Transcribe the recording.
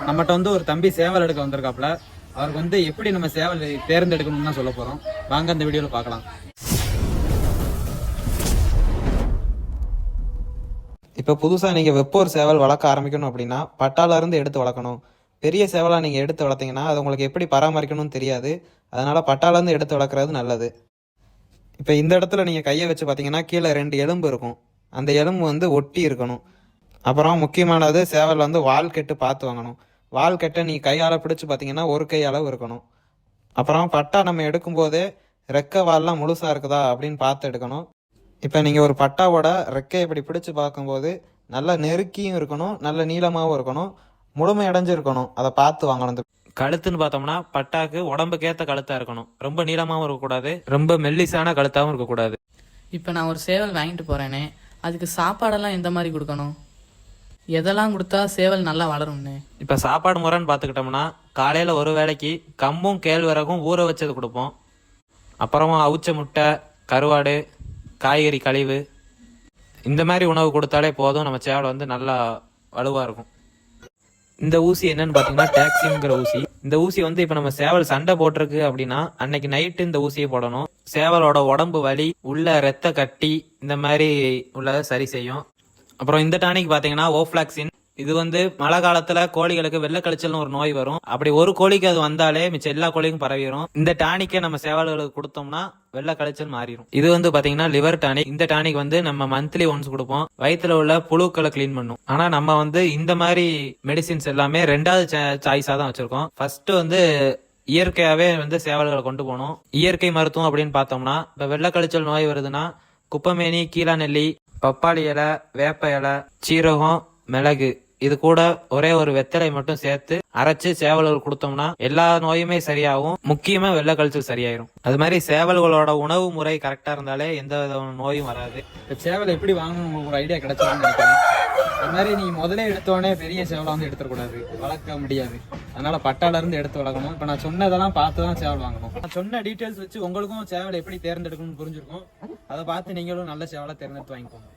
நம்மகிட்ட வந்து ஒரு தம்பி சேவல் எடுக்க வந்திருக்காப்ல. அவருக்கு வந்து எப்படி நம்ம சேவல் தேர்ந்தெடுக்கணும்னு தான் சொல்ல போறோம். வாங்க அந்த வீடியோல பார்க்கலாம். இப்போ புதுசாக நீங்கள் வெப்போர் சேவல் வளர்க்க ஆரம்பிக்கணும் அப்படின்னா பட்டால இருந்து எடுத்து வளர்க்கணும். பெரிய சேவலாக நீங்கள் எடுத்து வளர்த்தீங்கன்னா அது உங்களுக்கு எப்படி பராமரிக்கணும்னு தெரியாது. அதனால பட்டாலேருந்து எடுத்து வளர்க்குறது நல்லது. இப்போ இந்த இடத்துல நீங்கள் கையை வச்சு பார்த்தீங்கன்னா கீழே 2 எலும்பு இருக்கும். அந்த எலும்பு வந்து ஒட்டி இருக்கணும். அப்புறம் முக்கியமானது சேவல் வந்து வால் கெட்டு பார்த்து வாங்கணும். வால் கெட்டை நீ கையால் பிடிச்சி பார்த்தீங்கன்னா ஒரு கை அளவு இருக்கணும். அப்புறம் பட்டா நம்ம எடுக்கும்போதே ரெக்கை வால்லாம் முழுசாக இருக்குதா அப்படின்னு பார்த்து எடுக்கணும். இப்போ நீங்கள் ஒரு பட்டாவோட ரெக்கையை இப்படி பிடிச்சி பார்க்கும்போது நல்லா நெருக்கியும் இருக்கணும், நல்ல நீளமாகவும் இருக்கணும், முழுமை அடைஞ்சு இருக்கணும். அதை பார்த்து வாங்கணும். கழுத்துன்னு பார்த்தோம்னா பட்டாக்கு உடம்புக்கேற்ற கழுத்தாக இருக்கணும். ரொம்ப நீளமாகவும் இருக்கக்கூடாது, ரொம்ப மெல்லிசான கழுத்தாகவும் இருக்கக்கூடாது. இப்போ நான் ஒரு சேவல் வாங்கிட்டு போகிறேனே, அதுக்கு சாப்பாடெல்லாம் எந்த மாதிரி கொடுக்கணும்? எதெல்லாம் கொடுத்தா சேவல் நல்லா வளரும்னு? இப்போ சாப்பாடு முறைன்னு பார்த்துக்கிட்டோம்னா காலையில் ஒரு வேளைக்கு கம்பும் கேழ்வரகும் ஊற வச்சது கொடுப்போம். அப்புறமா அவிச்ச முட்டை, கருவாடு, காய்கறி கழிவு, இந்த மாதிரி உணவு கொடுத்தாலே போதும். நம்ம சேவல் வந்து நல்லா வலுவாக இருக்கும். இந்த ஊசி என்னன்னு பார்த்தீங்கன்னா டாக்ஸின்ங்கிற ஊசி. இந்த ஊசி வந்து இப்போ நம்ம சேவல் சண்டை போட்டிருக்கு அப்படின்னா அன்னைக்கு நைட்டு இந்த ஊசியை போடணும். சேவலோட உடம்பு வலி, உள்ள ரத்த கட்டி, இந்த மாதிரி உள்ளதை சரி செய்யும். அப்புறம் இந்த டானிக் பார்த்தீங்கன்னா ஓஃப்ளாக்சின். இது வந்து மழை காலத்துல கோழிகளுக்கு வெள்ளை கழிச்சல்னு ஒரு நோய் வரும். அப்படி ஒரு கோழிக்கு அது வந்தாலே மிச்சம் எல்லா கோழிக்கும் பரவிடும். இந்த டானிக்கை நம்ம சேவல்களுக்கு கொடுத்தோம்னா வெள்ளை கழிச்சல் மாறிடும். இது வந்து பாத்தீங்கன்னா லிவர் டானிக். இந்த டானிக் வந்து நம்ம மந்த்லி ஒன்ஸ் கொடுப்போம். வயிற்றுல உள்ள புழுக்களை கிளீன் பண்ணும். ஆனா நம்ம வந்து இந்த மாதிரி மெடிசின்ஸ் எல்லாமே 2வது சாய்ஸா தான் வச்சிருக்கோம். ஃபர்ஸ்ட் வந்து இயற்கையாவே வந்து சேவல்களை கொண்டு போகணும். இயற்கை மருத்துவம் அப்படின்னு பார்த்தோம்னா இப்ப வெள்ளை கழிச்சல் நோய் வருதுன்னா குப்பமேனி, கீழாநெல்லி, பப்பாளி இலை, வேப்ப இலை, சீரகம், மிளகு, இது கூட ஒரே ஒரு வெத்தலை மட்டும் சேர்த்து அரைச்சு சேவல்கள் கொடுத்தோம்னா எல்லா நோயுமே சரியாகும். முக்கியமா வெள்ளை கழிச்சல் சரியாயிரும். அது மாதிரி சேவல்களோட உணவு முறை கரெக்டா இருந்தாலே எந்த வித நோயும் வராது. சேவல் எப்படி வாங்கணும் உங்களுக்கு ஒரு ஐடியா கிடைச்சான்னு நினைக்கிறேன். அது மாதிரி நீங்க முதல்ல எடுத்தோடனே பெரிய சேவலை வந்து எடுத்துக்கூடாது, வளர்க்க முடியாது. அதனால பட்டால இருந்து எடுத்து வளர்க்கணும். இப்ப நான் சொன்னதெல்லாம் பார்த்து தான் சேவல் வாங்கணும். நான் சொன்ன டீட்டெயில்ஸ் வச்சு உங்களுக்கும் சேவல் எப்படி தேர்ந்தெடுக்கணும்னு புரிஞ்சிருக்கும். அதை பார்த்து நீங்களும் நல்ல சேவலை தேர்ந்தெடுத்து வாங்கிக்கோங்க.